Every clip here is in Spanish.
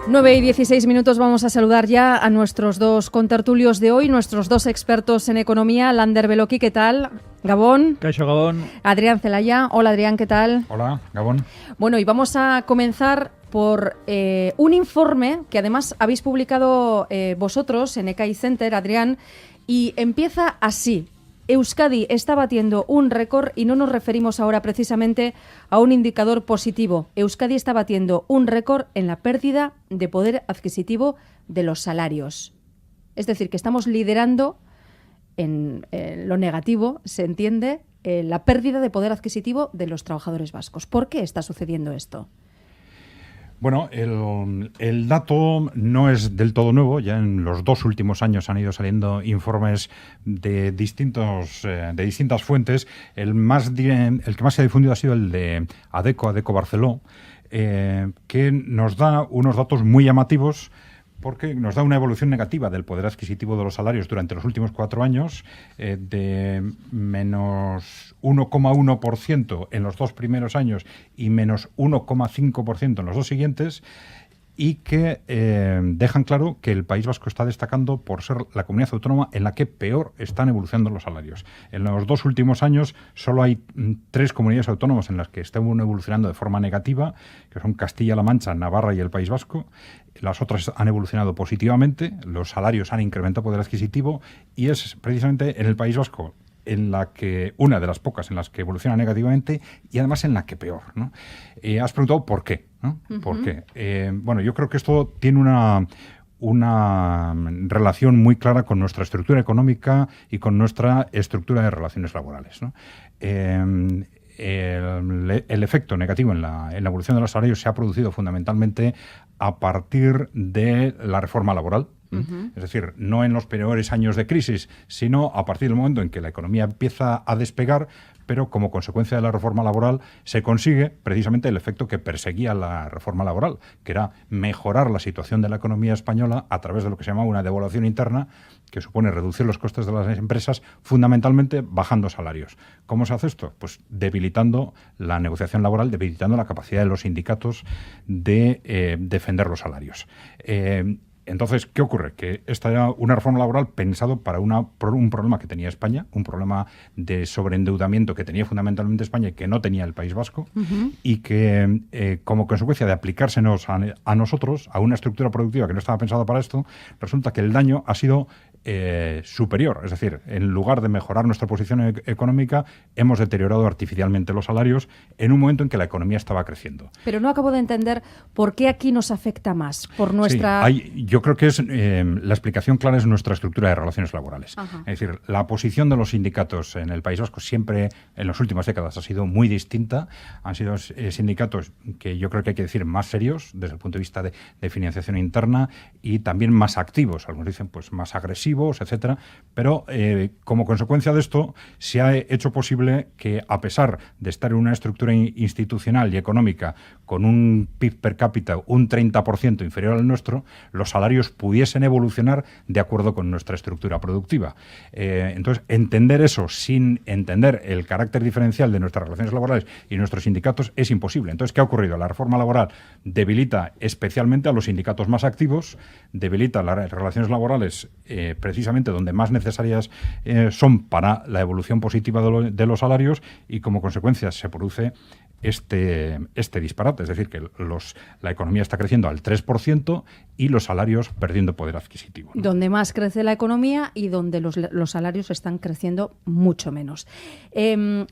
9:16 vamos a saludar ya a nuestros dos contertulios de hoy, nuestros dos expertos en economía. Lander Beloki, ¿qué tal? Gabón. Caixo Gabón. Adrián Celaya. Hola Adrián, ¿qué tal? Hola, Gabón. Bueno, y vamos a comenzar por un informe que además habéis publicado vosotros en ECAI Center, Adrián, y empieza así. Euskadi está batiendo un récord y no nos referimos ahora precisamente a un indicador positivo. Euskadi está batiendo un récord en la pérdida de poder adquisitivo de los salarios. Es decir, que estamos liderando en lo negativo, se entiende, la pérdida de poder adquisitivo de los trabajadores vascos. ¿Por qué está sucediendo esto? Bueno, el dato no es del todo nuevo. Ya en los 2 últimos años han ido saliendo informes de distintas fuentes. El que más se ha difundido ha sido el de ADECO Barceló, que nos da unos datos muy llamativos, porque nos da una evolución negativa del poder adquisitivo de los salarios durante los últimos 4 años, de menos 1,1% en los 2 primeros años y menos 1,5% en los 2 siguientes, y que dejan claro que el País Vasco está destacando por ser la comunidad autónoma en la que peor están evolucionando los salarios. En los 2 últimos años solo hay 3 comunidades autónomas en las que están evolucionando de forma negativa, que son Castilla-La Mancha, Navarra y el País Vasco. Las otras han evolucionado positivamente, los salarios han incrementado poder adquisitivo, y es precisamente en el País Vasco en la que, una de las pocas en las que evoluciona negativamente, y además en la que peor, ¿no? Has preguntado por qué, ¿no? Uh-huh. ¿Por qué? Bueno, yo creo que esto tiene una relación muy clara con nuestra estructura económica y con nuestra estructura de relaciones laborales, ¿no? El efecto negativo en la evolución de los salarios se ha producido fundamentalmente a partir de la reforma laboral. Uh-huh. Es decir, no en los peores años de crisis, sino a partir del momento en que la economía empieza a despegar, pero como consecuencia de la reforma laboral se consigue precisamente el efecto que perseguía la reforma laboral, que era mejorar la situación de la economía española a través de lo que se llama una devaluación interna, que supone reducir los costes de las empresas, fundamentalmente bajando salarios. ¿Cómo se hace esto? Pues debilitando la negociación laboral, debilitando la capacidad de los sindicatos de defender los salarios. Entonces, ¿qué ocurre? Que esta era una reforma laboral pensado para un problema que tenía España, un problema de sobreendeudamiento que tenía fundamentalmente España y que no tenía el País Vasco, uh-huh, y que, como consecuencia de aplicársenos a nosotros, a una estructura productiva que no estaba pensada para esto, resulta que el daño ha sido superior. Es decir, en lugar de mejorar nuestra posición económica, hemos deteriorado artificialmente los salarios en un momento en que la economía estaba creciendo. Pero no acabo de entender por qué aquí nos afecta más, por nuestra... Sí, yo creo que la explicación clara es nuestra estructura de relaciones laborales. Ajá. Es decir, la posición de los sindicatos en el País Vasco siempre, en las últimas décadas, ha sido muy distinta. Han sido sindicatos que yo creo que hay que decir más serios desde el punto de vista de financiación interna, y también más activos, algunos dicen pues más agresivos, etcétera, pero como consecuencia de esto se ha hecho posible que, a pesar de estar en una estructura institucional y económica con un PIB per cápita un 30% inferior al nuestro, los salarios pudiesen evolucionar de acuerdo con nuestra estructura productiva. Entonces, entender eso sin entender el carácter diferencial de nuestras relaciones laborales y nuestros sindicatos es imposible. Entonces, ¿qué ha ocurrido? La reforma laboral debilita especialmente a los sindicatos más activos, debilita las relaciones laborales precisamente donde más necesarias son para la evolución positiva de los salarios, y como consecuencia se produce este disparate, es decir, que la economía está creciendo al 3% y los salarios perdiendo poder adquisitivo, ¿no? Donde más crece la economía y donde los salarios están creciendo mucho menos.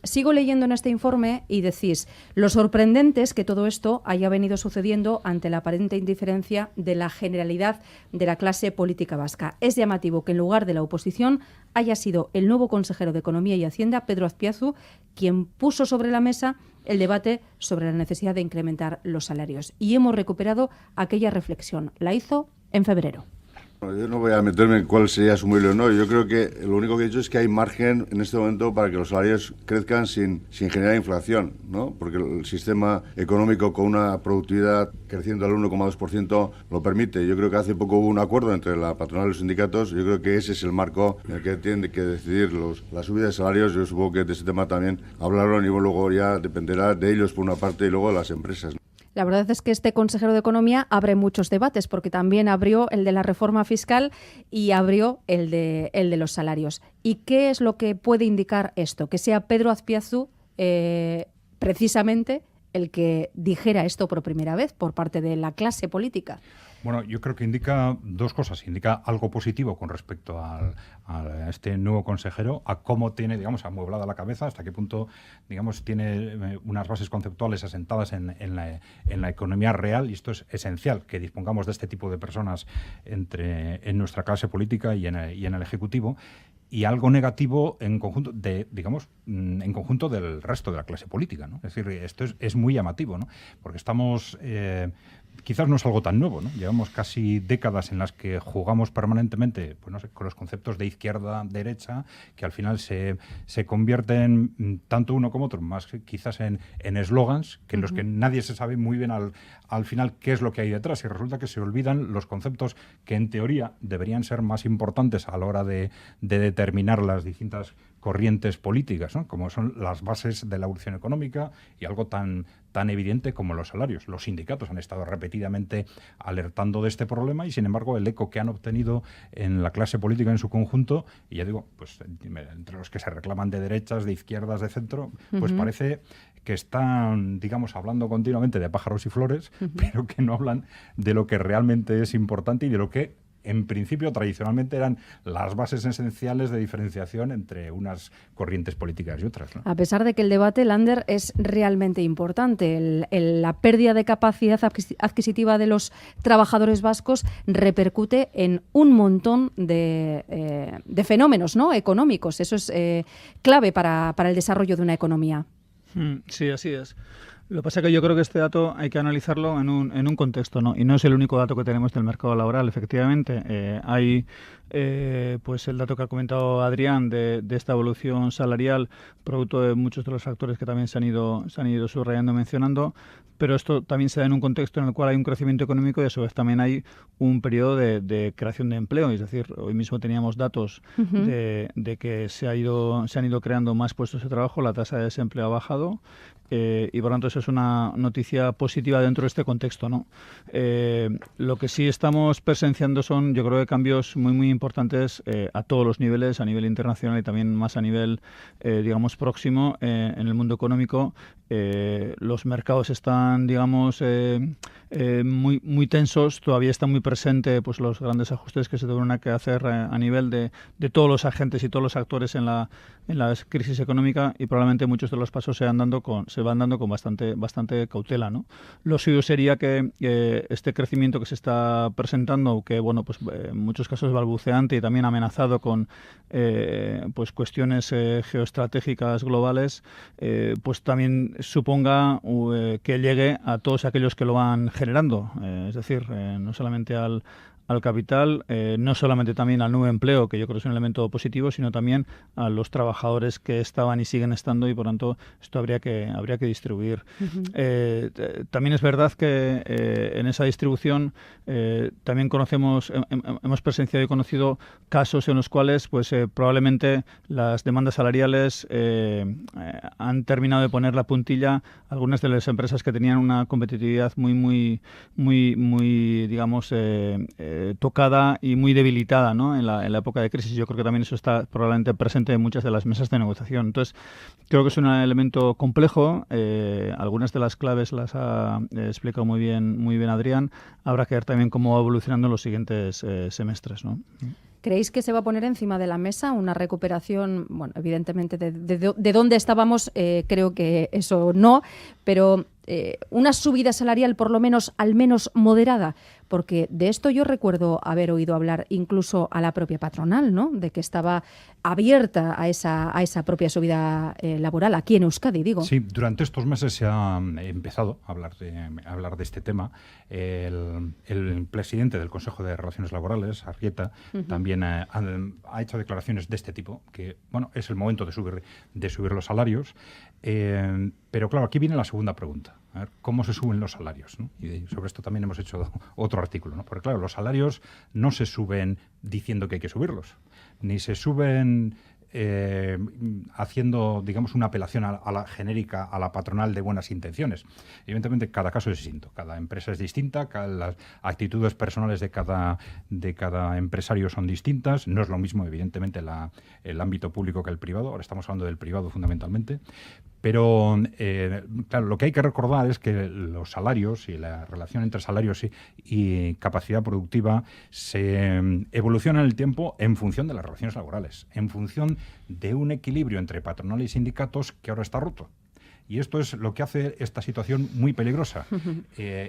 Sigo leyendo en este informe y decís, lo sorprendente es que todo esto haya venido sucediendo ante la aparente indiferencia de la generalidad de la clase política vasca. Es llamativo que en lugar de la oposición haya sido el nuevo consejero de Economía y Hacienda, Pedro Azpiazu, quien puso sobre la mesa el debate sobre la necesidad de incrementar los salarios. Y hemos recuperado aquella reflexión. La hizo en febrero. Yo no voy a meterme en cuál sería asumible o no. Yo creo que lo único que he dicho es que hay margen en este momento para que los salarios crezcan sin generar inflación, ¿no? Porque el sistema económico con una productividad creciendo al 1,2% lo permite. Yo creo que hace poco hubo un acuerdo entre la patronal y los sindicatos. Yo creo que ese es el marco en el que tienen que decidir la subida de salarios. Yo supongo que de ese tema también hablaron, y luego ya dependerá de ellos por una parte y luego de las empresas, ¿no? La verdad es que este consejero de Economía abre muchos debates, porque también abrió el de la reforma fiscal y abrió el de los salarios. ¿Y qué es lo que puede indicar esto? Que sea Pedro Azpiazu precisamente el que dijera esto por primera vez por parte de la clase política. Bueno, yo creo que indica dos cosas. Indica algo positivo con respecto a este nuevo consejero, a cómo tiene, digamos, amueblada la cabeza, hasta qué punto, digamos, tiene unas bases conceptuales asentadas en la economía real, y esto es esencial, que dispongamos de este tipo de personas en nuestra clase política y en el Ejecutivo. Y algo negativo en conjunto en conjunto del resto de la clase política, ¿no? Es decir, esto es muy llamativo, ¿no? Porque estamos quizás no es algo tan nuevo, ¿no? Llevamos casi décadas en las que jugamos permanentemente, pues no sé, con los conceptos de izquierda, derecha, que al final se convierten tanto uno como otro, más quizás en eslogans, que en los que nadie se sabe muy bien al final qué es lo que hay detrás, y resulta que se olvidan los conceptos que en teoría deberían ser más importantes a la hora de determinar las distintas corrientes políticas, ¿no? Como son las bases de la evolución económica y algo tan evidente como los salarios. Los sindicatos han estado repetidamente alertando de este problema y, sin embargo, el eco que han obtenido en la clase política en su conjunto, y ya digo, pues entre los que se reclaman de derechas, de izquierdas, de centro, pues parece que están, digamos, hablando continuamente de pájaros y flores, pero que no hablan de lo que realmente es importante y de lo que en principio, tradicionalmente eran las bases esenciales de diferenciación entre unas corrientes políticas y otras, ¿no? A pesar de que el debate, Lander, es realmente importante, la pérdida de capacidad adquisitiva de los trabajadores vascos repercute en un montón de fenómenos, ¿no?, económicos. Eso es clave para el desarrollo de una economía. Sí, así es. Lo que pasa es que yo creo que este dato hay que analizarlo en un contexto, ¿no? Y no es el único dato que tenemos del mercado laboral. Efectivamente, hay pues el dato que ha comentado Adrián de esta evolución salarial, producto de muchos de los factores que también se han ido subrayando, mencionando, pero esto también se da en un contexto en el cual hay un crecimiento económico y a su vez también hay un periodo de creación de empleo. Es decir, hoy mismo teníamos datos de que se han ido creando más puestos de trabajo, la tasa de desempleo ha bajado, y por lo tanto eso es una noticia positiva dentro de este contexto, ¿no? Lo que sí estamos presenciando son, yo creo, que cambios muy muy importantes a todos los niveles, a nivel internacional y también más a nivel digamos próximo en el mundo económico. Los mercados están, digamos, muy muy tensos. Todavía está muy presente pues los grandes ajustes que se tuvieron que hacer a nivel de todos los agentes y todos los actores en la crisis económica, y probablemente muchos de los pasos se van dando con bastante cautela, ¿no? Lo suyo sería que este crecimiento que se está presentando, que bueno, pues en muchos casos es balbuceante y también amenazado con pues cuestiones geoestratégicas globales, pues también suponga que llegue a todos aquellos que lo van generando, es decir, no solamente al capital, no solamente también al nuevo empleo, que yo creo que es un elemento positivo, sino también a los trabajadores que estaban y siguen estando, y por tanto esto habría que distribuir. También es verdad que en esa distribución también hemos presenciado y conocido casos en los cuales pues probablemente las demandas salariales han terminado de poner la puntilla a algunas de las empresas que tenían una competitividad muy digamos tocada y muy debilitada, ¿no?, en la época de crisis. Yo creo que también eso está probablemente presente en muchas de las mesas de negociación. Entonces, creo que es un elemento complejo. Algunas de las claves las ha explicado muy bien Adrián. Habrá que ver también cómo va evolucionando en los siguientes semestres, ¿no? ¿Creéis que se va a poner encima de la mesa una recuperación? Bueno, evidentemente de dónde estábamos, creo que eso no, pero una subida salarial por lo menos, al menos moderada, porque de esto yo recuerdo haber oído hablar incluso a la propia patronal, ¿no?, de que estaba abierta a esa propia subida laboral, aquí en Euskadi, digo. Sí, durante estos meses se ha empezado a hablar de este tema. El presidente del Consejo de Relaciones Laborales, Arrieta, también ha hecho declaraciones de este tipo, que bueno, es el momento de subir los salarios. Pero claro, aquí viene la segunda pregunta. A ver, ¿cómo se suben los salarios, ¿no? Y sobre esto también hemos hecho otro artículo, ¿no? Porque claro, los salarios no se suben diciendo que hay que subirlos, ni se suben haciendo, digamos, una apelación a la genérica, a la patronal de buenas intenciones. Evidentemente, cada caso es distinto, cada empresa es distinta, las actitudes personales de cada empresario son distintas. No es lo mismo, evidentemente, el ámbito público que el privado. Ahora estamos hablando del privado fundamentalmente. Pero, claro, lo que hay que recordar es que los salarios y la relación entre salarios y capacidad productiva se evoluciona en el tiempo en función de las relaciones laborales, en función de un equilibrio entre patronal y sindicatos que ahora está roto. Y esto es lo que hace esta situación muy peligrosa.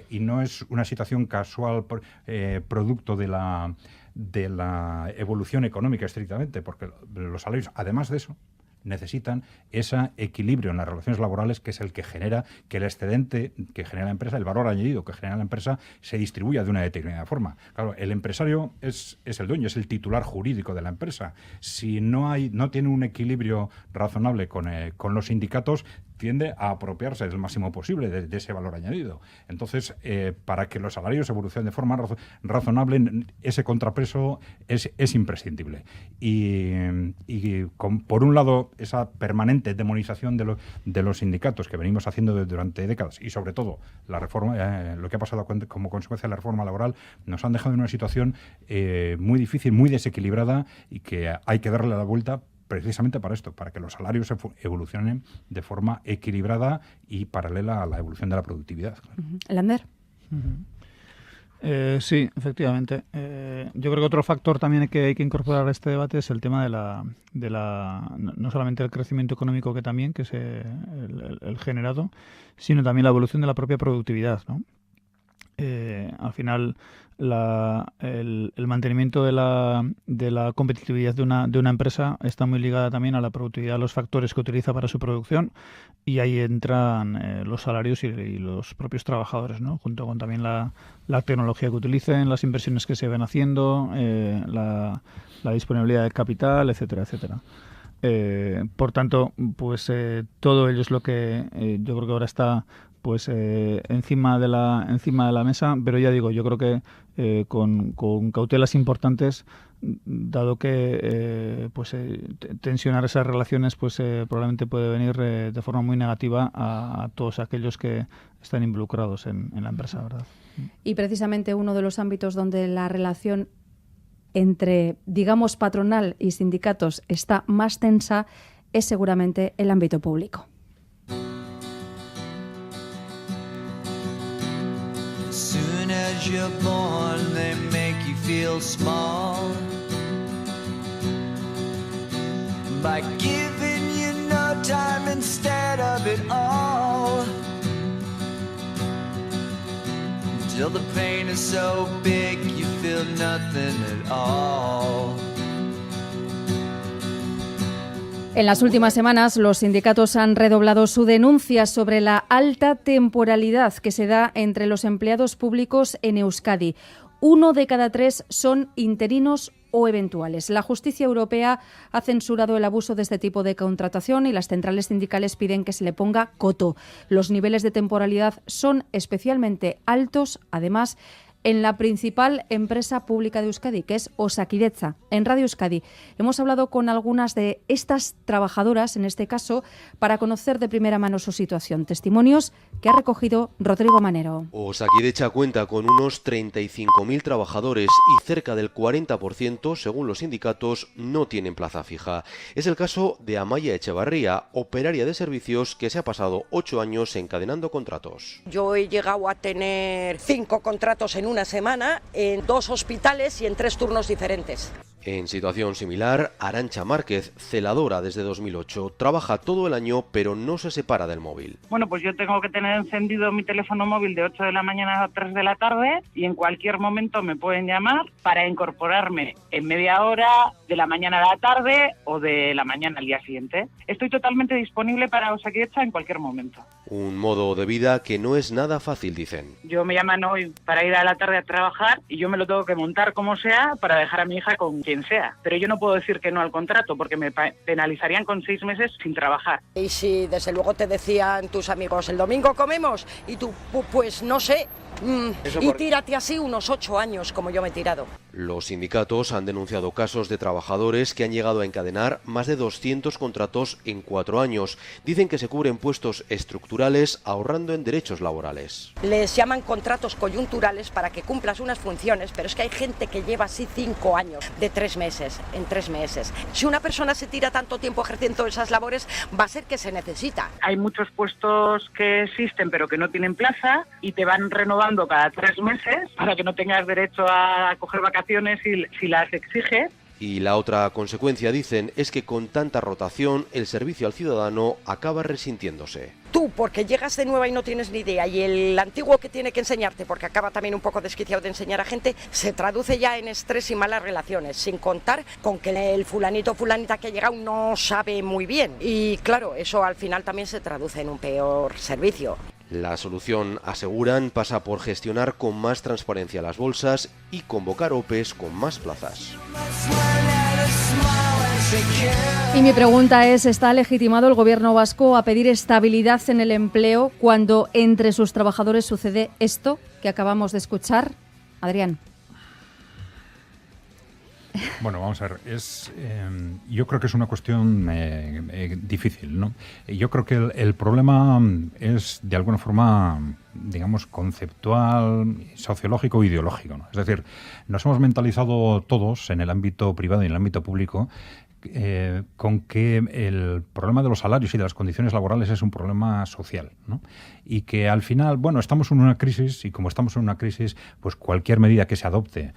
Y no es una situación casual producto de la evolución económica estrictamente, porque los salarios, además de eso, necesitan ese equilibrio en las relaciones laborales, que es el que genera que el excedente que genera la empresa, el valor añadido que genera la empresa, se distribuya de una determinada forma. Claro, el empresario es el dueño, es el titular jurídico de la empresa. Si no tiene un equilibrio razonable con los sindicatos, tiende a apropiarse del máximo posible de ese valor añadido. Entonces, para que los salarios evolucionen de forma razonable, ese contrapeso es imprescindible. Por un lado, esa permanente demonización de los sindicatos que venimos haciendo durante décadas, y sobre todo la reforma, lo que ha pasado como consecuencia de la reforma laboral, nos han dejado en una situación muy difícil, muy desequilibrada, y que hay que darle la vuelta precisamente para esto, para que los salarios evolucionen de forma equilibrada y paralela a la evolución de la productividad. Lander. Sí, efectivamente. Yo creo que otro factor también que hay que incorporar a este debate es el tema de no solamente el crecimiento económico que es el generado, sino también la evolución de la propia productividad, ¿no? Al final, el mantenimiento de la competitividad de una empresa está muy ligada también a la productividad, a los factores que utiliza para su producción, y ahí entran los salarios y los propios trabajadores, ¿no? Junto con también la tecnología que utilicen, las inversiones que se ven haciendo, la disponibilidad de capital, etcétera, etcétera. Por tanto, pues todo ello es lo que yo creo que ahora está encima de la mesa, pero ya digo, yo creo que con cautelas importantes, dado que tensionar esas relaciones probablemente puede venir de forma muy negativa a todos aquellos que están involucrados en la empresa, ¿verdad? Y precisamente uno de los ámbitos donde la relación entre, digamos, patronal y sindicatos está más tensa es seguramente el ámbito público. Soon as you're born, they make you feel small by giving you no time instead of it all. Till the pain is so big you feel nothing at all. En las últimas semanas, los sindicatos han redoblado su denuncia sobre la alta temporalidad que se da entre los empleados públicos en Euskadi. 1 de cada 3 son interinos o eventuales. La justicia europea ha censurado el abuso de este tipo de contratación y las centrales sindicales piden que se le ponga coto. Los niveles de temporalidad son especialmente altos, además, en la principal empresa pública de Euskadi, que es Osakidetza. En Radio Euskadi hemos hablado con algunas de estas trabajadoras, en este caso, para conocer de primera mano su situación. Testimonios que ha recogido Rodrigo Manero. Osakidetza cuenta con unos 35.000 trabajadores y cerca del 40%, según los sindicatos, no tienen plaza fija. Es el caso de Amaia Echevarría, operaria de servicios que se ha pasado 8 años encadenando contratos. Yo he llegado a tener 5 contratos en una semana en 2 hospitales y en 3 turnos diferentes. En situación similar, Arantxa Márquez, celadora desde 2008, trabaja todo el año pero no se separa del móvil. Bueno, pues yo tengo que tener encendido mi teléfono móvil de 8 de la mañana a 3 de la tarde y en cualquier momento me pueden llamar para incorporarme en media hora, de la mañana a la tarde o de la mañana al día siguiente. Estoy totalmente disponible para Osakidetza en cualquier momento. Un modo de vida que no es nada fácil, dicen. Yo me llaman hoy para ir a la tarde a trabajar y yo me lo tengo que montar como sea para dejar a mi hija con quien sea. Pero yo no puedo decir que no al contrato porque me penalizarían con 6 meses sin trabajar. Y si desde luego te decían tus amigos, el domingo comemos, y tú, pues no sé, Y tírate así unos 8 años, como yo me he tirado. Los sindicatos han denunciado casos de trabajadores que han llegado a encadenar más de 200 contratos en 4 años. Dicen que se cubren puestos estructurales ahorrando en derechos laborales. Les llaman contratos coyunturales para que cumplas unas funciones, pero es que hay gente que lleva así 5 años, de 3 meses, en 3 meses. Si una persona se tira tanto tiempo ejerciendo esas labores, va a ser que se necesita. Hay muchos puestos que existen pero que no tienen plaza y te van renovando cada 3 meses para que no tengas derecho a coger vacaciones si las exiges. Y la otra consecuencia, dicen, es que con tanta rotación el servicio al ciudadano acaba resintiéndose. Tú, porque llegas de nueva y no tienes ni idea, y el antiguo que tiene que enseñarte, porque acaba también un poco desquiciado de enseñar a gente, se traduce ya en estrés y malas relaciones, sin contar con que el fulanito o fulanita que ha llegado no sabe muy bien. Y claro, eso al final también se traduce en un peor servicio. La solución, aseguran, pasa por gestionar con más transparencia las bolsas y convocar OPEs con más plazas. Y mi pregunta es, ¿está legitimado el gobierno vasco a pedir estabilidad en el empleo cuando entre sus trabajadores sucede esto que acabamos de escuchar? Adrián. Bueno, vamos a ver, yo creo que es una cuestión difícil, ¿no? Yo creo que el problema es, de alguna forma, digamos, conceptual, sociológico o ideológico, ¿no? Es decir, nos hemos mentalizado todos, en el ámbito privado y en el ámbito público, con que el problema de los salarios y de las condiciones laborales es un problema social, ¿no? Y que al final, bueno, estamos en una crisis, y como estamos en una crisis, pues cualquier medida que se adopte,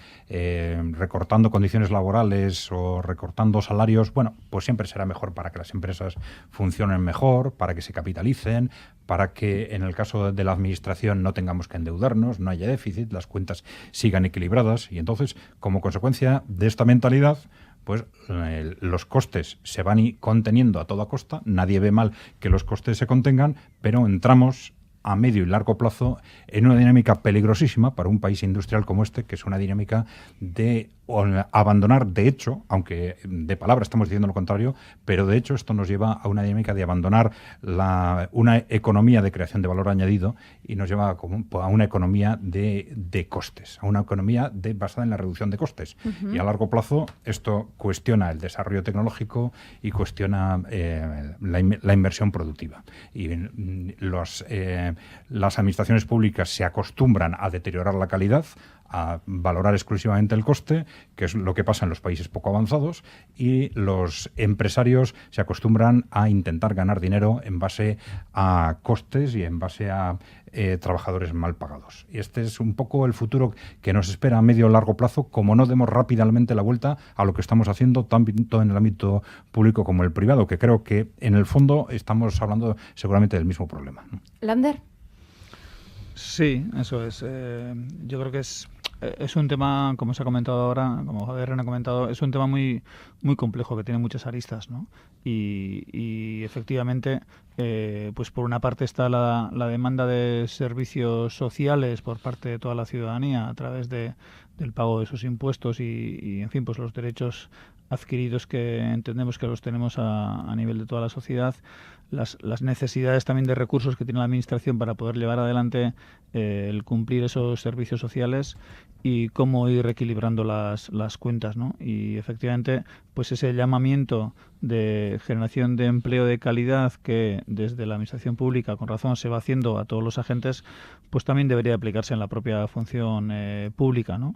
recortando condiciones laborales o recortando salarios, bueno, pues siempre será mejor para que las empresas funcionen mejor, para que se capitalicen, para que en el caso de la administración no tengamos que endeudarnos, no haya déficit, las cuentas sigan equilibradas. Y entonces, como consecuencia de esta mentalidad, pues los costes se van conteniendo a toda costa, nadie ve mal que los costes se contengan, pero entramos a medio y largo plazo en una dinámica peligrosísima para un país industrial como este, que es una dinámica de abandonar, de hecho, aunque de palabra estamos diciendo lo contrario, pero de hecho esto nos lleva a una dinámica de abandonar una economía de creación de valor añadido y nos lleva a una economía de costes, a una economía basada en la reducción de costes. Uh-huh. Y a largo plazo esto cuestiona el desarrollo tecnológico y cuestiona la inversión productiva. Y las administraciones públicas se acostumbran a deteriorar la calidad, a valorar exclusivamente el coste, que es lo que pasa en los países poco avanzados, y los empresarios se acostumbran a intentar ganar dinero en base a costes y en base a trabajadores mal pagados. Y este es un poco el futuro que nos espera a medio o largo plazo, como no demos rápidamente la vuelta a lo que estamos haciendo tanto en el ámbito público como el privado, que creo que en el fondo estamos hablando seguramente del mismo problema, ¿no? Lander. Sí, eso es. Yo creo que es un tema, como se ha comentado ahora, como Javier ha comentado, es un tema muy muy complejo, que tiene muchas aristas, ¿no? Y efectivamente, pues por una parte está la demanda de servicios sociales por parte de toda la ciudadanía a través del pago de sus impuestos y en fin, pues los derechos adquiridos que entendemos que los tenemos a nivel de toda la sociedad, las necesidades también de recursos que tiene la Administración para poder llevar adelante el cumplir esos servicios sociales y cómo ir reequilibrando las cuentas, ¿no? Y efectivamente, pues ese llamamiento de generación de empleo de calidad que desde la Administración Pública, con razón, se va haciendo a todos los agentes, pues también debería aplicarse en la propia función pública, ¿no?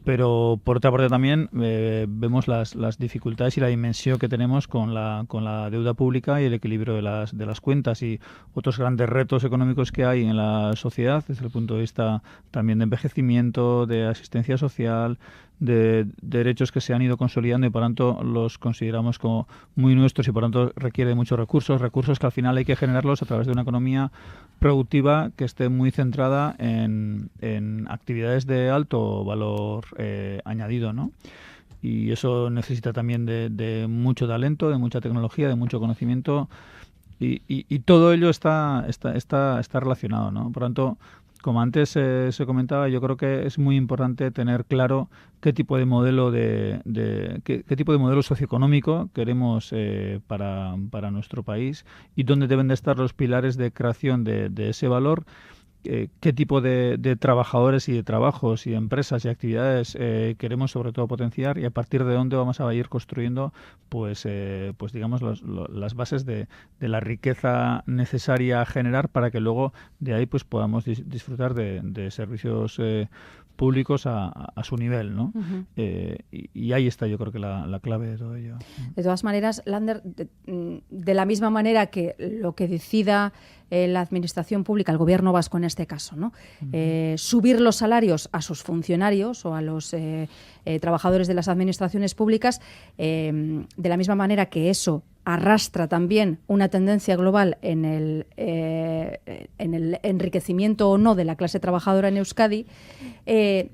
Pero por otra parte también vemos las dificultades y la dimensión que tenemos con la deuda pública y el equilibrio de las cuentas y otros grandes retos económicos que hay en la sociedad desde el punto de vista también de envejecimiento, de asistencia social, de derechos que se han ido consolidando y por tanto los consideramos como muy nuestros y por tanto requiere de muchos recursos que al final hay que generarlos a través de una economía productiva que esté muy centrada en actividades de alto valor añadido, ¿no? Y eso necesita también de mucho talento, de mucha tecnología, de mucho conocimiento y todo ello está relacionado, ¿no? Por tanto, como antes se comentaba, yo creo que es muy importante tener claro qué tipo de modelo qué tipo de modelo socioeconómico queremos para nuestro país y dónde deben de estar los pilares de creación de ese valor qué tipo de trabajadores y de trabajos y de empresas y actividades queremos sobre todo potenciar, y a partir de dónde vamos a ir construyendo pues digamos las bases de la riqueza necesaria a generar para que luego de ahí pues podamos disfrutar de servicios públicos a su nivel, ¿no? Y ahí está, yo creo que la clave de todo ello. De todas maneras, Lander, de la misma manera que lo que decida la administración pública, el gobierno vasco en este caso, ¿no? Subir los salarios a sus funcionarios o a los trabajadores de las administraciones públicas, de la misma manera que eso arrastra también una tendencia global en el enriquecimiento o no de la clase trabajadora en Euskadi, el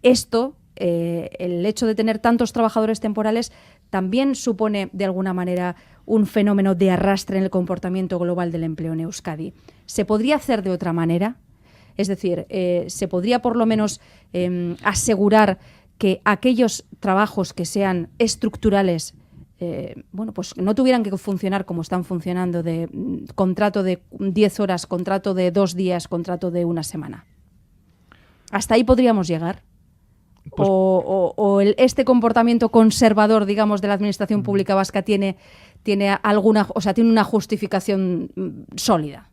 hecho de tener tantos trabajadores temporales también supone de alguna manera un fenómeno de arrastre en el comportamiento global del empleo en Euskadi. ¿Se podría hacer de otra manera? Es decir, ¿se podría por lo menos asegurar que aquellos trabajos que sean estructurales pues no tuvieran que funcionar como están funcionando, de contrato de 10 horas, contrato de 2 días, contrato de 1 semana? ¿Hasta ahí podríamos llegar? Pues, este comportamiento conservador, digamos, de la administración pública vasca tiene una justificación sólida.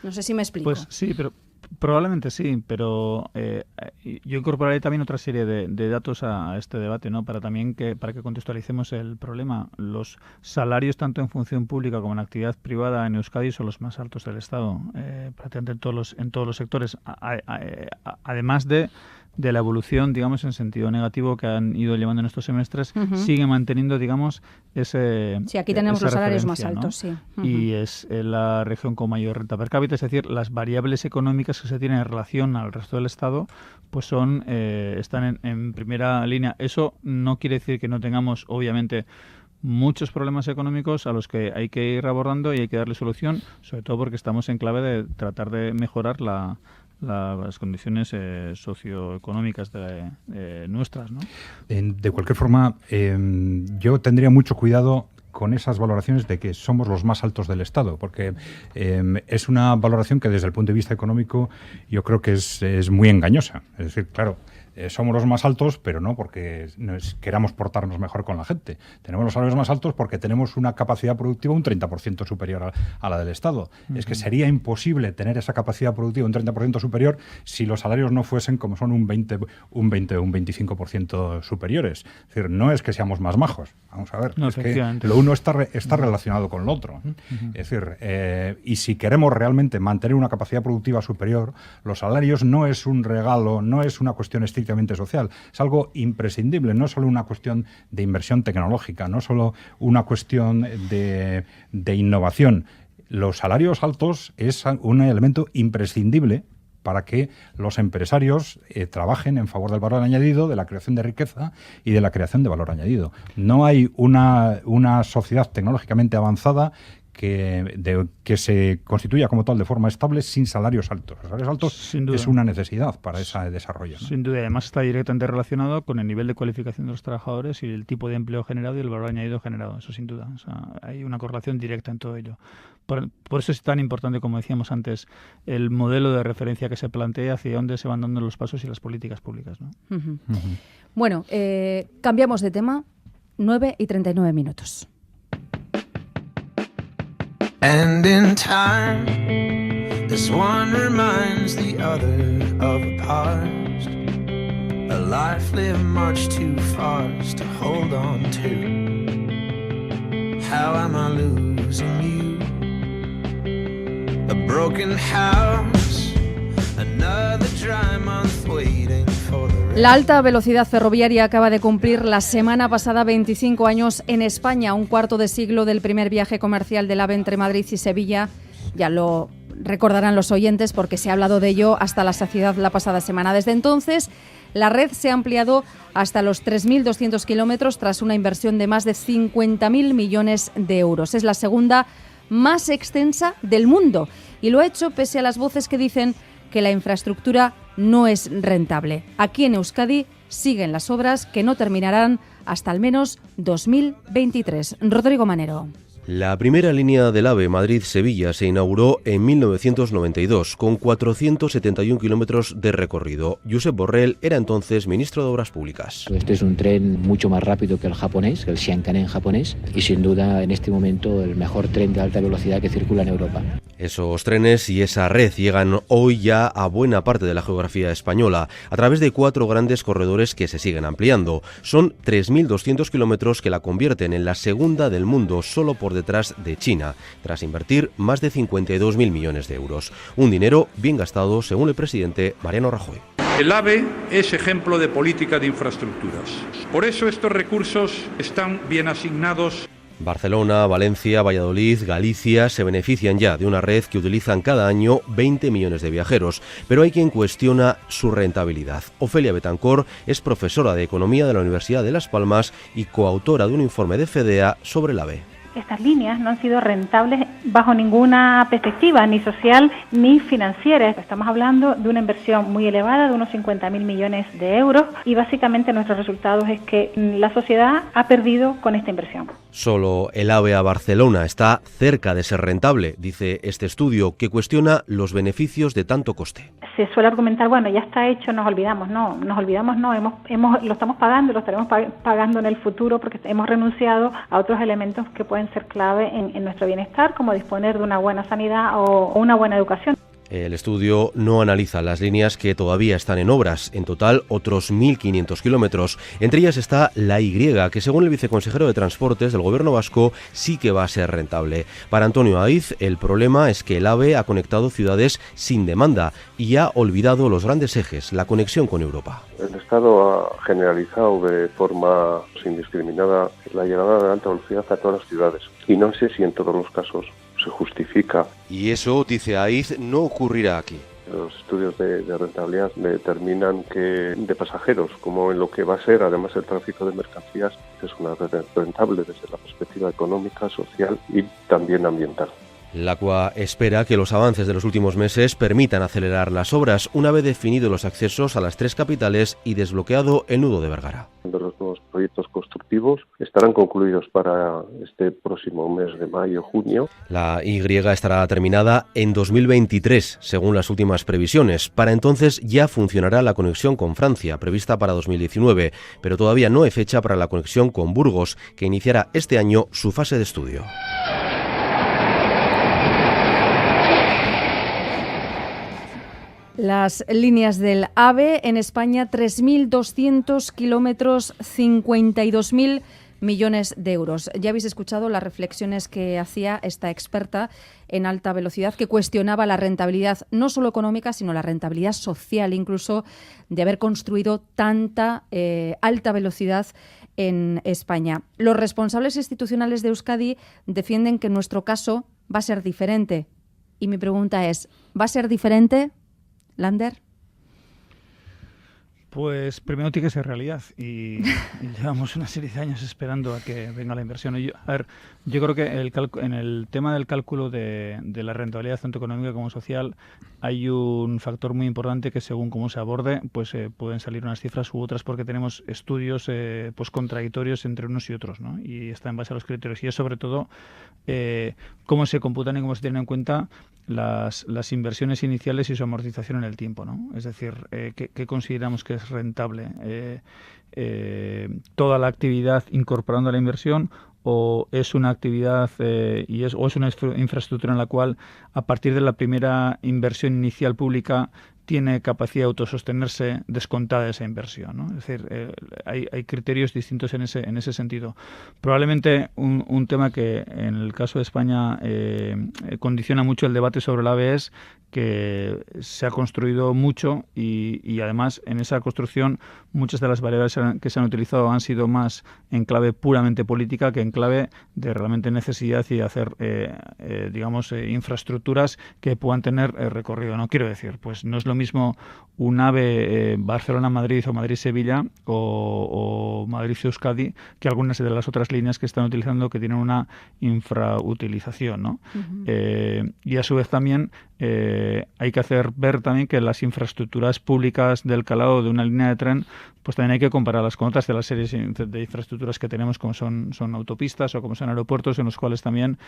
No sé si me explico. Pues sí, pero probablemente sí, pero yo incorporaré también otra serie de datos a este debate, ¿no? Para que contextualicemos el problema. Los salarios tanto en función pública como en actividad privada en Euskadi son los más altos del Estado, prácticamente en todos los sectores, además de la evolución, digamos, en sentido negativo que han ido llevando en estos semestres, sigue manteniendo, digamos, ese... Sí, aquí tenemos los salarios más altos, ¿no? sí. Y es la región con mayor renta per cápita, es decir, las variables económicas que se tienen en relación al resto del Estado, pues están en primera línea. Eso no quiere decir que no tengamos, obviamente, muchos problemas económicos a los que hay que ir abordando y hay que darle solución, sobre todo porque estamos en clave de tratar de mejorar las condiciones socioeconómicas nuestras, ¿no? De cualquier forma, yo tendría mucho cuidado con esas valoraciones de que somos los más altos del Estado, porque es una valoración que desde el punto de vista económico yo creo que es muy engañosa. Es decir, claro, somos los más altos, pero no porque queramos portarnos mejor con la gente. Tenemos los salarios más altos porque tenemos una capacidad productiva un 30% superior a la del Estado. Es que sería imposible tener esa capacidad productiva un 30% superior si los salarios no fuesen como son un 25% superiores. Es decir, no es que seamos más majos. Vamos a ver, no, es que lo uno está relacionado con lo otro. Es decir, y si queremos realmente mantener una capacidad productiva superior, los salarios no es un regalo, no es una cuestión estrictamente social, es algo imprescindible, no es solo una cuestión de inversión tecnológica, no solo una cuestión de innovación. Los salarios altos es un elemento imprescindible para que los empresarios trabajen en favor del valor añadido, de la creación de riqueza y de la creación de valor añadido. No hay una sociedad tecnológicamente avanzada que se constituya como tal de forma estable sin salarios altos. Los salarios altos es una necesidad para ese desarrollo, ¿no? Sin duda, además está directamente relacionado con el nivel de cualificación de los trabajadores y el tipo de empleo generado y el valor añadido generado, eso sin duda. O sea, hay una correlación directa en todo ello. Por eso es tan importante, como decíamos antes, el modelo de referencia que se plantea, hacia dónde se van dando los pasos y las políticas públicas, ¿no? Bueno, cambiamos de tema, 9:39. And in time, this one reminds the other of a past, a life lived much too fast to hold on to. How am I losing you? A broken house, another dry month waiting for the rain. La alta velocidad ferroviaria acaba de cumplir la semana pasada 25 años en España, un cuarto de siglo del primer viaje comercial del AVE entre Madrid y Sevilla. Ya lo recordarán los oyentes porque se ha hablado de ello hasta la saciedad la pasada semana. Desde entonces, la red se ha ampliado hasta los 3.200 kilómetros tras una inversión de más de 50.000 millones de euros. Es la segunda más extensa del mundo y lo ha hecho pese a las voces que dicen que la infraestructura no es rentable. Aquí en Euskadi siguen las obras que no terminarán hasta al menos 2023. Rodrigo Manero. La primera línea del AVE Madrid-Sevilla se inauguró en 1992 con 471 kilómetros de recorrido. Josep Borrell era entonces ministro de Obras Públicas. Este es un tren mucho más rápido que el japonés, que el Shinkansen japonés, y sin duda en este momento el mejor tren de alta velocidad que circula en Europa. Esos trenes y esa red llegan hoy ya a buena parte de la geografía española a través de 4 grandes corredores que se siguen ampliando. Son 3.200 kilómetros que la convierten en la segunda del mundo solo por detrás de China, tras invertir más de 52.000 millones de euros. Un dinero bien gastado, según el presidente Mariano Rajoy. El AVE es ejemplo de política de infraestructuras. Por eso estos recursos están bien asignados. Barcelona, Valencia, Valladolid, Galicia se benefician ya de una red que utilizan cada año 20 millones de viajeros, pero hay quien cuestiona su rentabilidad. Ofelia Betancor es profesora de Economía de la Universidad de Las Palmas y coautora de un informe de FEDEA sobre el AVE. Estas líneas no han sido rentables bajo ninguna perspectiva, ni social ni financiera. Estamos hablando de una inversión muy elevada, de unos 50.000 millones de euros, y básicamente nuestros resultados es que la sociedad ha perdido con esta inversión. Solo el AVE a Barcelona está cerca de ser rentable, dice este estudio, que cuestiona los beneficios de tanto coste. Se suele argumentar, bueno, ya está hecho, nos olvidamos. No, lo estamos pagando y lo estaremos pagando en el futuro porque hemos renunciado a otros elementos que pueden ser clave en nuestro bienestar, como disponer de una buena sanidad o una buena educación. El estudio no analiza las líneas que todavía están en obras, en total otros 1.500 kilómetros. Entre ellas está la Y, que según el viceconsejero de Transportes del Gobierno vasco sí que va a ser rentable. Para Antonio Aiz, el problema es que el AVE ha conectado ciudades sin demanda y ha olvidado los grandes ejes, la conexión con Europa. El Estado ha generalizado de forma indiscriminada la llegada de alta velocidad a todas las ciudades y no sé si en todos los casos se justifica. Y eso, dice Aiz, no ocurrirá aquí. Los estudios de rentabilidad determinan que de pasajeros, como en lo que va a ser además el tráfico de mercancías, es una red rentable desde la perspectiva económica, social y también ambiental. LACUA espera que los avances de los últimos meses permitan acelerar las obras una vez definidos los accesos a las 3 capitales y desbloqueado el nudo de Vergara. Los nuevos proyectos constructivos estarán concluidos para este próximo mes de mayo-junio. La Y estará terminada en 2023, según las últimas previsiones. Para entonces ya funcionará la conexión con Francia, prevista para 2019, pero todavía no hay fecha para la conexión con Burgos, que iniciará este año su fase de estudio. Las líneas del AVE en España, 3.200 kilómetros, 52.000 millones de euros. Ya habéis escuchado las reflexiones que hacía esta experta en alta velocidad, que cuestionaba la rentabilidad no solo económica, sino la rentabilidad social, incluso de haber construido tanta alta velocidad en España. Los responsables institucionales de Euskadi defienden que en nuestro caso va a ser diferente. Y mi pregunta es, ¿va a ser diferente, Lander? Pues primero tiene que ser realidad y llevamos una serie de años esperando a que venga la inversión. Yo creo que en el tema del cálculo de la rentabilidad tanto económica como social hay un factor muy importante que según cómo se aborde pues pueden salir unas cifras u otras porque tenemos estudios pues contradictorios entre unos y otros, ¿no? Y está en base a los criterios y es sobre todo cómo se computan y cómo se tienen en cuenta las inversiones iniciales y su amortización en el tiempo, ¿no? Es decir, ¿qué consideramos que es rentable? ¿Toda la actividad incorporando la inversión o es una actividad o es una infraestructura en la cual a partir de la primera inversión inicial pública tiene capacidad de autosostenerse descontada esa inversión, ¿no? Es decir, hay criterios distintos en ese sentido. Probablemente un tema que en el caso de España condiciona mucho el debate sobre el AVE es que se ha construido mucho y además en esa construcción muchas de las variables que se han utilizado han sido más en clave puramente política que en clave de realmente necesidad y de hacer infraestructuras que puedan tener recorrido. No quiero decir, pues no es lo mismo un AVE Barcelona-Madrid o Madrid-Sevilla o Madrid-Euskadi que algunas de las otras líneas que están utilizando que tienen una infrautilización, ¿no? Uh-huh. Y a su vez también hay que hacer ver también que las infraestructuras públicas del calado de una línea de tren, pues también hay que compararlas con otras de las series de infraestructuras que tenemos, como son autopistas o como son aeropuertos, en los cuales también,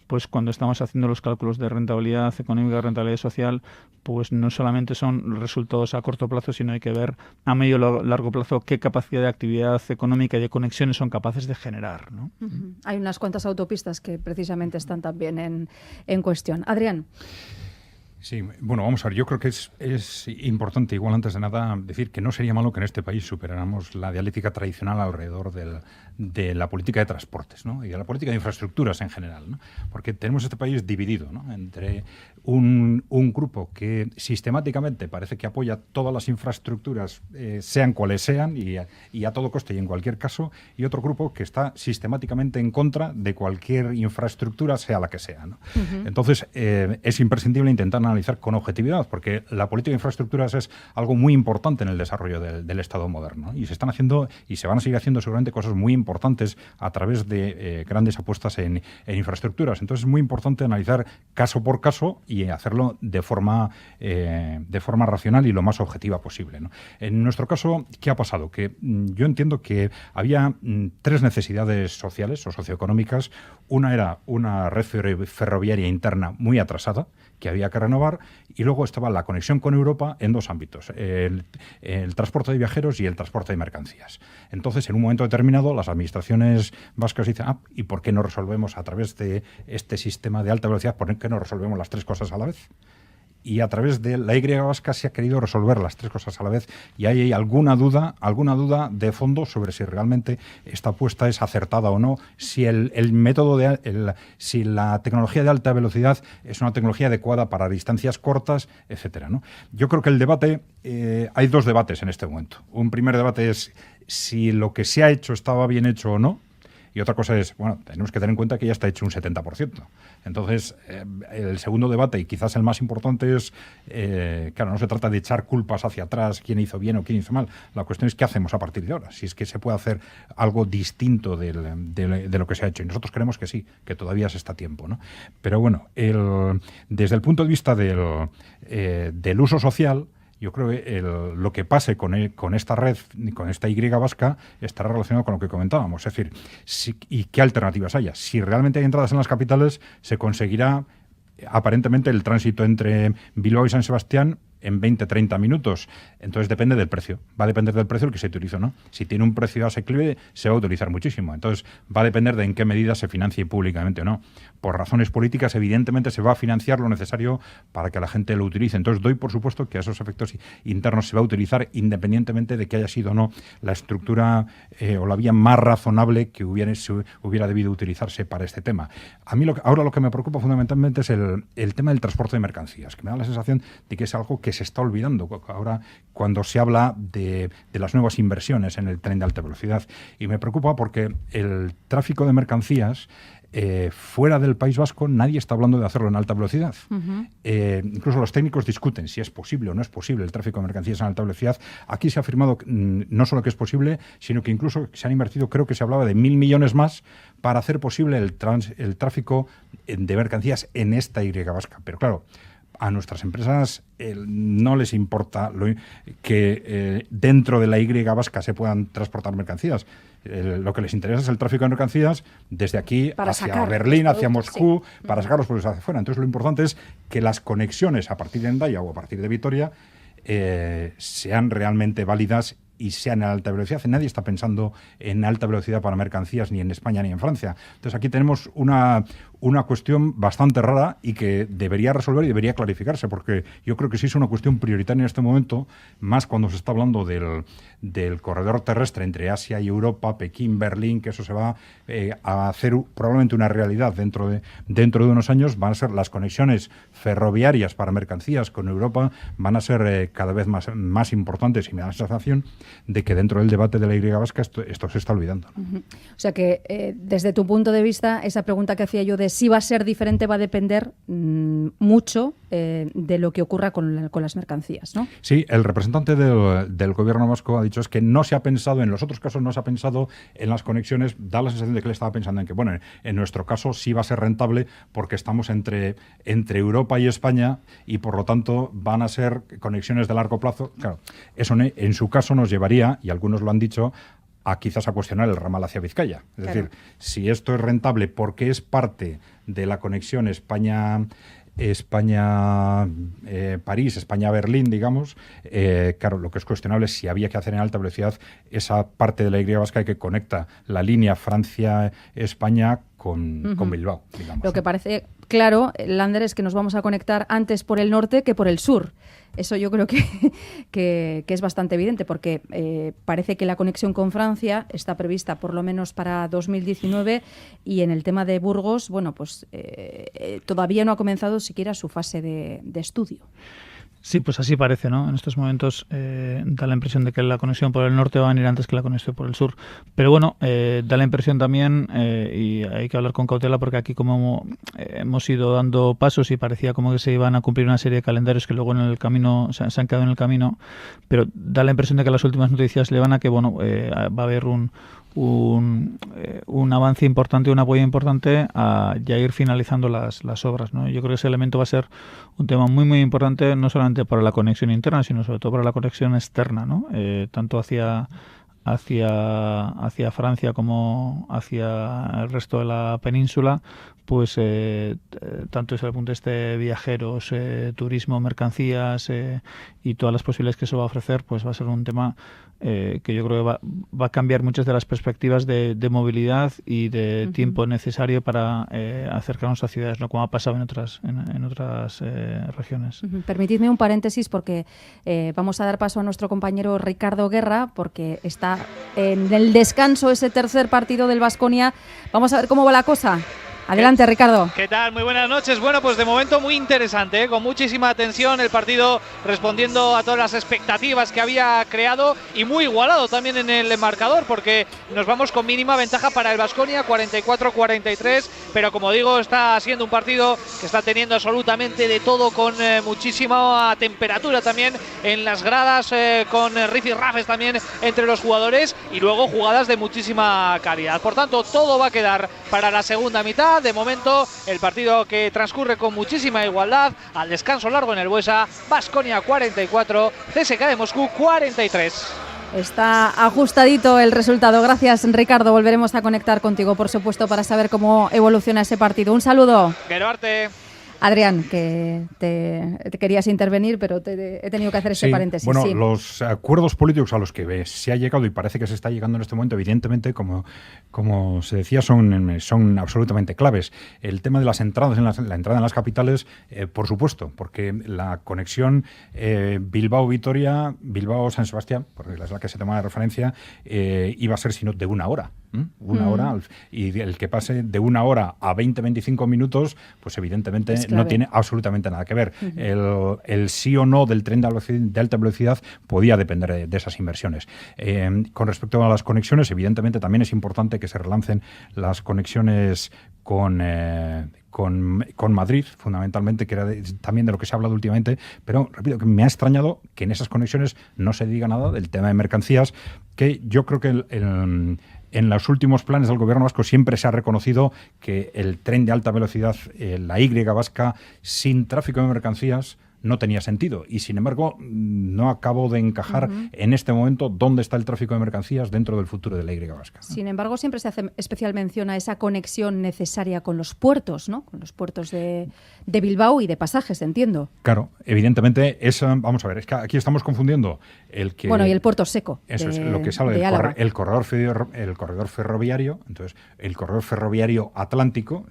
pues cuando estamos haciendo los cálculos de rentabilidad económica, rentabilidad social, pues no solamente son resultados a corto plazo, sino hay que ver a medio y largo plazo qué capacidad de actividad económica y de conexiones son capaces de generar, ¿no? Hay unas cuantas autopistas que precisamente están también en cuestión. Adrián. Sí, bueno, vamos a ver, yo creo que es importante, igual antes de nada, decir que no sería malo que en este país superáramos la dialéctica tradicional alrededor de la política de transportes, ¿no? Y de la política de infraestructuras en general, ¿no? Porque tenemos este país dividido, ¿no? Entre un grupo que sistemáticamente parece que apoya todas las infraestructuras, sean cuales sean, y a todo coste y en cualquier caso, y otro grupo que está sistemáticamente en contra de cualquier infraestructura, sea la que sea, ¿no? Entonces, es imprescindible intentar analizar con objetividad, porque la política de infraestructuras es algo muy importante en el desarrollo del Estado moderno, ¿no? Y se están haciendo y se van a seguir haciendo seguramente cosas muy importantes a través de grandes apuestas en infraestructuras. Entonces es muy importante analizar caso por caso y hacerlo de forma racional y lo más objetiva posible, ¿no? En nuestro caso, ¿qué ha pasado? Que yo entiendo que había tres necesidades sociales o socioeconómicas. Una era una red ferroviaria interna muy atrasada, que había que renovar, y luego estaba la conexión con Europa en dos ámbitos, el transporte de viajeros y el transporte de mercancías. Entonces, en un momento determinado, las administraciones vascas dicen, ¿y por qué no resolvemos a través de este sistema de alta velocidad, por qué no resolvemos las tres cosas a la vez? Y a través de la Y vasca se ha querido resolver las tres cosas a la vez, y hay alguna duda de fondo sobre si realmente esta apuesta es acertada o no, si el método si la tecnología de alta velocidad es una tecnología adecuada para distancias cortas, etcétera, ¿no? Yo creo que el debate, hay dos debates en este momento. Un primer debate es si lo que se ha hecho estaba bien hecho o no. Y otra cosa es, bueno, tenemos que tener en cuenta que ya está hecho un 70%. Entonces, el segundo debate, y quizás el más importante, es, claro, no se trata de echar culpas hacia atrás, quién hizo bien o quién hizo mal. La cuestión es qué hacemos a partir de ahora, si es que se puede hacer algo distinto de lo que se ha hecho. Y nosotros creemos que sí, que todavía se está a tiempo, ¿no? Pero bueno, desde el punto de vista del uso social, yo creo que lo que pase con esta red, con esta Y vasca, estará relacionado con lo que comentábamos. Es decir, ¿y qué alternativas haya? Si realmente hay entradas en las capitales, se conseguirá aparentemente el tránsito entre Bilbao y San Sebastián en 20-30 minutos. Entonces depende del precio. Va a depender del precio el que se utilice, ¿no? Si tiene un precio asequible, se va a utilizar muchísimo. Entonces va a depender de en qué medida se financie públicamente o no. Por razones políticas, evidentemente, se va a financiar lo necesario para que la gente lo utilice. Entonces doy por supuesto que a esos efectos internos se va a utilizar independientemente de que haya sido o no la estructura o la vía más razonable que hubiera debido utilizarse para este tema. A mí ahora lo que me preocupa fundamentalmente es el tema del transporte de mercancías, que me da la sensación de que es algo que se está olvidando ahora cuando se habla de las nuevas inversiones en el tren de alta velocidad. Y me preocupa porque el tráfico de mercancías fuera del País Vasco, nadie está hablando de hacerlo en alta velocidad. Incluso los técnicos discuten si es posible o no es posible el tráfico de mercancías en alta velocidad. Aquí se ha afirmado no solo que es posible, sino que incluso se han invertido, creo que se hablaba de 1.000 millones más para hacer posible el tráfico de mercancías en esta Y vasca. Pero claro, a nuestras empresas no les importa que dentro de la Y vasca se puedan transportar mercancías. Lo que les interesa es el tráfico de mercancías desde aquí hacia Berlín, hacia Moscú, sí, para sacar los productos hacia afuera. Entonces lo importante es que las conexiones a partir de Hendaya o a partir de Vitoria sean realmente válidas y sean en alta velocidad. Nadie está pensando en alta velocidad para mercancías ni en España ni en Francia. Entonces aquí tenemos una cuestión bastante rara y que debería resolver y debería clarificarse, porque yo creo que sí es una cuestión prioritaria en este momento, más cuando se está hablando del corredor terrestre entre Asia y Europa, Pekín, Berlín, que eso se va a hacer probablemente una realidad dentro de unos años. Van a ser las conexiones ferroviarias para mercancías con Europa, van a ser cada vez más importantes, y me da la sensación de que dentro del debate de la Y vasca esto se está olvidando, ¿no? O sea que desde tu punto de vista, esa pregunta que hacía yo de Entonces, si va a ser diferente, va a depender mucho de lo que ocurra con las mercancías, ¿no? Sí, el representante del gobierno vasco ha dicho es que no se ha pensado, en los otros casos no se ha pensado en las conexiones, da la sensación de que él estaba pensando en que, bueno, en nuestro caso sí va a ser rentable porque estamos entre Europa y España y por lo tanto van a ser conexiones de largo plazo. Claro, eso en su caso nos llevaría, y algunos lo han dicho, a quizás a cuestionar el ramal hacia Vizcaya. Es decir, si esto es rentable porque es parte de la conexión París, España-Berlín, digamos, claro, lo que es cuestionable es si había que hacer en alta velocidad esa parte de la Y vasca que conecta la línea Francia-España con Bilbao, digamos. Lo que parece claro, Lander, es que nos vamos a conectar antes por el norte que por el sur. Eso yo creo que es bastante evidente, porque parece que la conexión con Francia está prevista por lo menos para 2019 y en el tema de Burgos, bueno, pues todavía no ha comenzado siquiera su fase de estudio. Sí, pues así parece, ¿no? En estos momentos da la impresión de que la conexión por el norte va a venir antes que la conexión por el sur. Pero bueno, da la impresión también, y hay que hablar con cautela, porque aquí como hemos ido dando pasos y parecía como que se iban a cumplir una serie de calendarios que luego en el camino se han quedado en el camino, pero da la impresión de que las últimas noticias le van a que, bueno, va a haber un avance importante, un apoyo importante a ya ir finalizando las obras, ¿no? Yo creo que ese elemento va a ser un tema muy muy importante, no solamente para la conexión interna, sino sobre todo para la conexión externa, ¿no? Tanto hacia Francia como hacia el resto de la península, pues tanto desde el punto de vista de viajeros, turismo, mercancías y todas las posibilidades que eso va a ofrecer, pues va a ser un tema que yo creo que va a cambiar muchas de las perspectivas de movilidad y de tiempo necesario para acercarnos a ciudades, ¿no? Como ha pasado en otras regiones. Permitidme un paréntesis, porque vamos a dar paso a nuestro compañero Ricardo Guerra, porque está en el descanso ese tercer partido del Baskonia. Vamos a ver cómo va la cosa. Adelante, Ricardo. ¿Qué tal? Muy buenas noches. Bueno, pues de momento muy interesante, con muchísima atención el partido, respondiendo a todas las expectativas que había creado y muy igualado también en el marcador, porque nos vamos con mínima ventaja para el Baskonia, 44-43, pero como digo, está siendo un partido que está teniendo absolutamente de todo, con muchísima temperatura también en las gradas, con rifirrafes también entre los jugadores y luego jugadas de muchísima calidad. Por tanto, todo va a quedar para la segunda mitad. De momento, el partido que transcurre con muchísima igualdad, al descanso largo en el Buesa, Baskonia 44, CSKA de Moscú 43. Está ajustadito el resultado. Gracias, Ricardo. Volveremos a conectar contigo, por supuesto, para saber cómo evoluciona ese partido. Un saludo. Quiero arte. Adrián, que te querías intervenir, pero he tenido que hacer ese paréntesis. Bueno, los acuerdos políticos a los que se ha llegado, y parece que se está llegando en este momento, evidentemente, como se decía, son absolutamente claves. El tema de las entradas, la entrada en las capitales, por supuesto, porque la conexión Bilbao-Vitoria, Bilbao-San Sebastián, porque es la que se toma de referencia, iba a ser sino de una hora. Una hora, y el que pase de una hora a 20-25 minutos, pues evidentemente no tiene absolutamente nada que ver. El sí o no del tren de alta velocidad podía depender de esas inversiones. Con respecto a las conexiones, evidentemente también es importante que se relancen las conexiones con Madrid, fundamentalmente, que era también de lo que se ha hablado últimamente, pero repito que me ha extrañado que en esas conexiones no se diga nada del tema de mercancías, que yo creo que en los últimos planes del gobierno vasco siempre se ha reconocido que el tren de alta velocidad, la Y vasca, sin tráfico de mercancías, no tenía sentido. Y sin embargo, no acabo de encajar en este momento dónde está el tráfico de mercancías dentro del futuro de la Y vasca. Sin embargo, siempre se hace especial mención a esa conexión necesaria con los puertos, ¿no? Con los puertos de Bilbao y de Pasajes, entiendo. Claro, evidentemente, vamos a ver, es que aquí estamos confundiendo el que... Bueno, y el puerto seco. Eso es lo que se habla del corredor ferroviario, entonces el corredor ferroviario atlántico,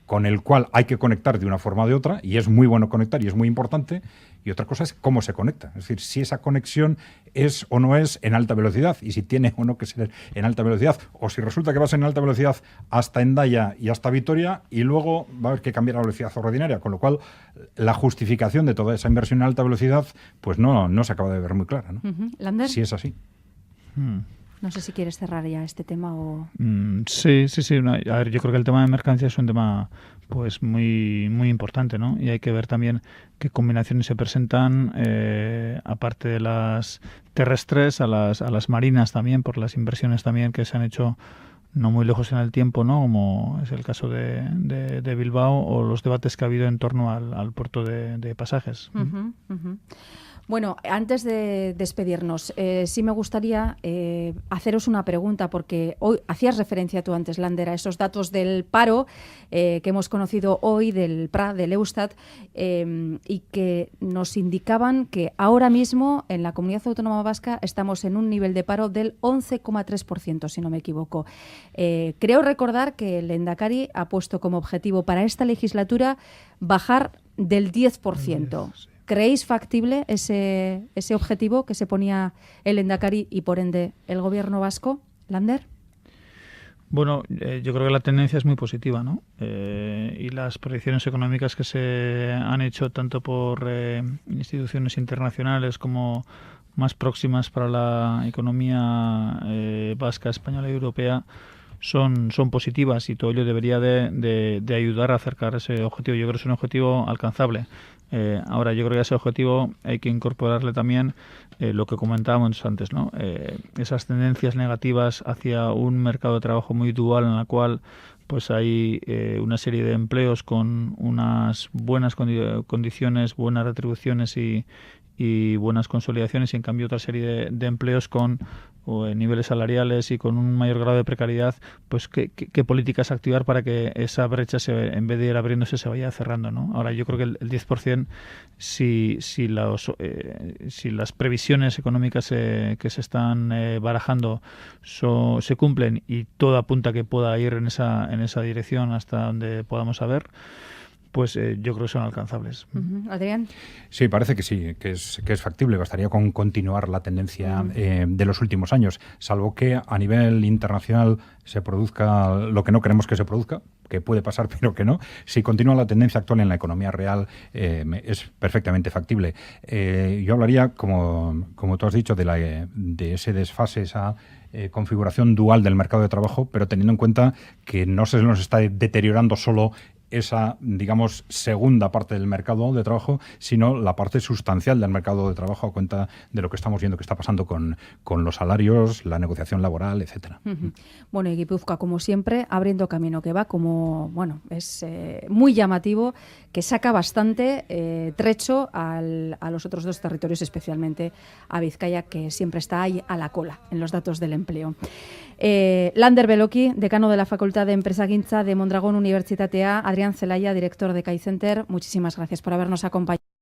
con el cual hay que conectar de una forma o de otra, y es muy bueno conectar y es muy importante, y otra cosa es cómo se conecta, es decir, si esa conexión es o no es en alta velocidad, y si tiene o no que ser en alta velocidad, o si resulta que vas en alta velocidad hasta Hendaya y hasta Vitoria, y luego va a haber que cambiar la velocidad ordinaria, con lo cual la justificación de toda esa inversión en alta velocidad pues no se acaba de ver muy clara, ¿no? ¿Lander? Si es así. No sé si quieres cerrar ya este tema o... Sí. A ver, yo creo que el tema de mercancías es un tema pues muy importante, ¿no? Y hay que ver también qué combinaciones se presentan, aparte de las terrestres, a las marinas también, por las inversiones también que se han hecho no muy lejos en el tiempo, ¿no? Como es el caso de Bilbao, o los debates que ha habido en torno al puerto de pasajes. Bueno, antes de despedirnos, sí me gustaría haceros una pregunta, porque hoy hacías referencia tú antes, Lander, a esos datos del paro que hemos conocido hoy del PRA, del Eustat, y que nos indicaban que ahora mismo en la Comunidad Autónoma Vasca estamos en un nivel de paro del 11,3%, si no me equivoco. Creo recordar que el Lehendakari ha puesto como objetivo para esta legislatura bajar del 10%. ¿Creéis factible ese objetivo que se ponía el Lehendakari y, por ende, el Gobierno vasco? ¿Lander? Bueno, yo creo que la tendencia es muy positiva, ¿no? Y las proyecciones económicas que se han hecho tanto por instituciones internacionales como más próximas para la economía vasca, española y europea son positivas, y todo ello debería de ayudar a acercar ese objetivo. Yo creo que es un objetivo alcanzable. Ahora, yo creo que a ese objetivo hay que incorporarle también lo que comentábamos antes, ¿no? Esas tendencias negativas hacia un mercado de trabajo muy dual, en la cual pues hay una serie de empleos con unas buenas condiciones, buenas retribuciones y buenas consolidaciones, y en cambio otra serie de empleos con niveles salariales y con un mayor grado de precariedad. Pues qué políticas activar para que esa brecha, en vez de ir abriéndose, se vaya cerrando, ¿no? Ahora, yo creo que el 10%, si las previsiones económicas que se están barajando se cumplen, y todo apunta que pueda ir en esa dirección hasta donde podamos saber, pues yo creo que son alcanzables. Adrián. Sí, parece que sí, que es factible. Bastaría con continuar la tendencia de los últimos años, salvo que a nivel internacional se produzca lo que no queremos que se produzca, que puede pasar, pero que no. Si continúa la tendencia actual en la economía real, es perfectamente factible. Yo hablaría, como tú has dicho, de ese desfase, esa configuración dual del mercado de trabajo, pero teniendo en cuenta que no se nos está deteriorando solo esa, digamos, segunda parte del mercado de trabajo, sino la parte sustancial del mercado de trabajo, a cuenta de lo que estamos viendo que está pasando con los salarios, la negociación laboral, etcétera. Bueno, y Guipúzcoa, como siempre, abriendo camino, que va como, bueno, es muy llamativo, que saca bastante trecho a los otros dos territorios, especialmente a Vizcaya, que siempre está ahí a la cola en los datos del empleo. Lander Beloki, decano de la Facultad de Empresagintza de Mondragón Universitatea, Adrián Zelaya, director de CAI Center, muchísimas gracias por habernos acompañado.